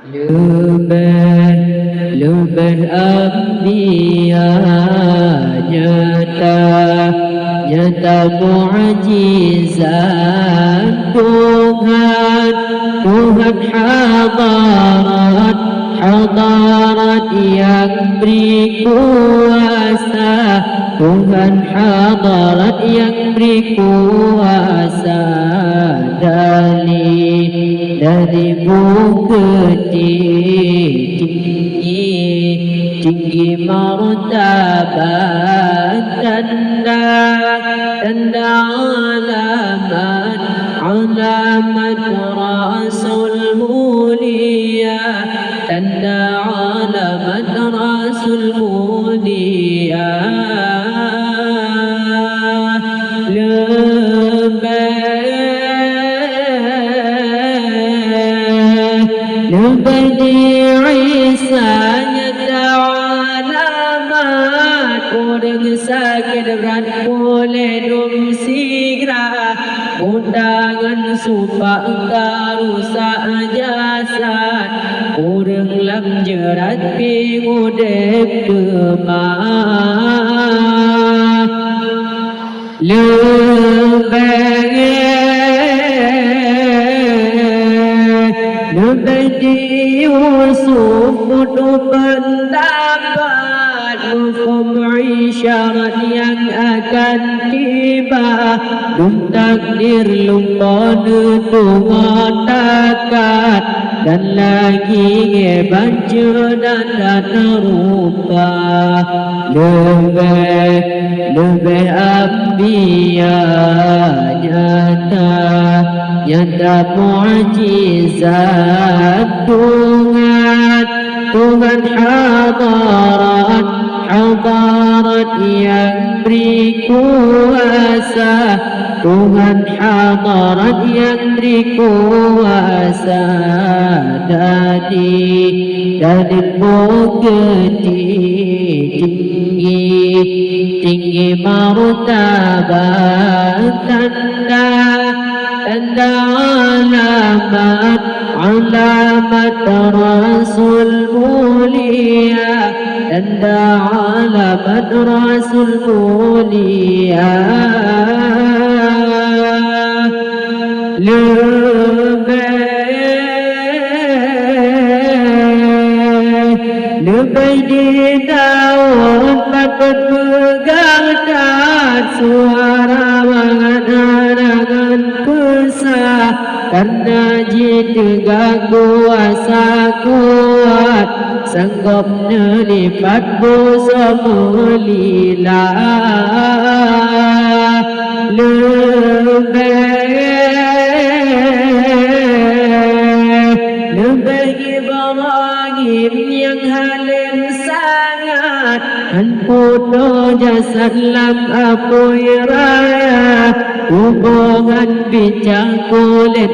Lebih lebih anbiya nyata nyata mukjizat Tuhan Tuhan hadarat yang beri kuasa Tuhan hadarat yang beri kuasa dari bukit tinggi martabat tanda alamat Rasul mulia tanda alamat Rasul mulia Isanya ta'alamat Orang sakit berat boleh dum sigra Undangan supaya rusak jasad Orang lam jerat pingudep kemah Lebih Yusuf untuk pendapat hukum isyarat yang akan tiba Dum takdir lupa nutungan takat Dan lagi baca dan data rupa Lebih anbiya nyata mukjizat Tuhan hadarat yang beri kuasa Tuhan hadarat yang beri kuasa dari bukit tinggi martabat tanda alamat Rasul mulia tanda alamat Rasul mulia lebih didawat patut pegang tak suara mengenangan pesah karena jitegak kuasa kuat sanggup nelipat dosa melila lebih Ibrahim yang halim sangat Puno jasad lam apoi raya hubungan bincang kulit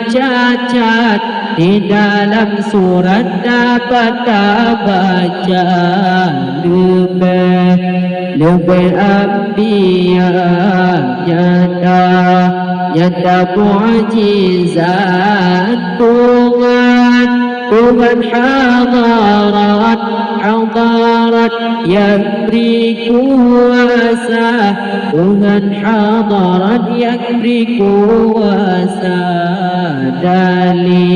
cacat di dalam surat dapat baca lebih anbiya nyata mukjizat Tuhan hadarat yang beri kuasa Tuhan hadarat yang beri kuasa dari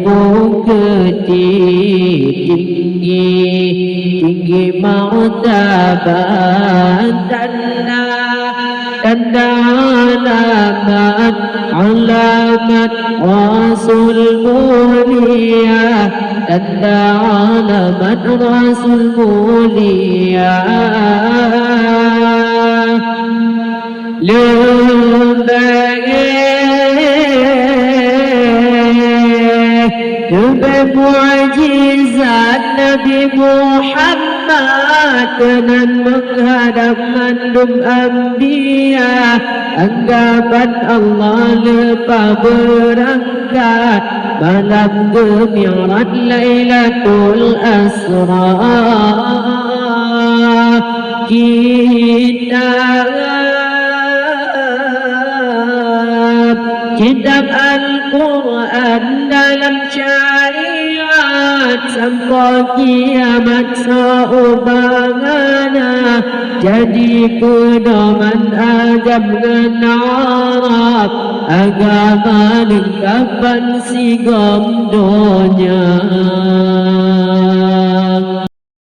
bukit tinggi martabat tanda alamat Rasul mulia tanda alamat Rasul mulia lebih mukjizat Nabi Muhammad dengan menghadap mandum anbiya anggapan Allah lepas berangkat malam gemirat Lailatul Asra kitab Al-Quran dalam sampai kiamat seubangana jadi pedoman ajam dan Arab agama lengkapan si gomdonya.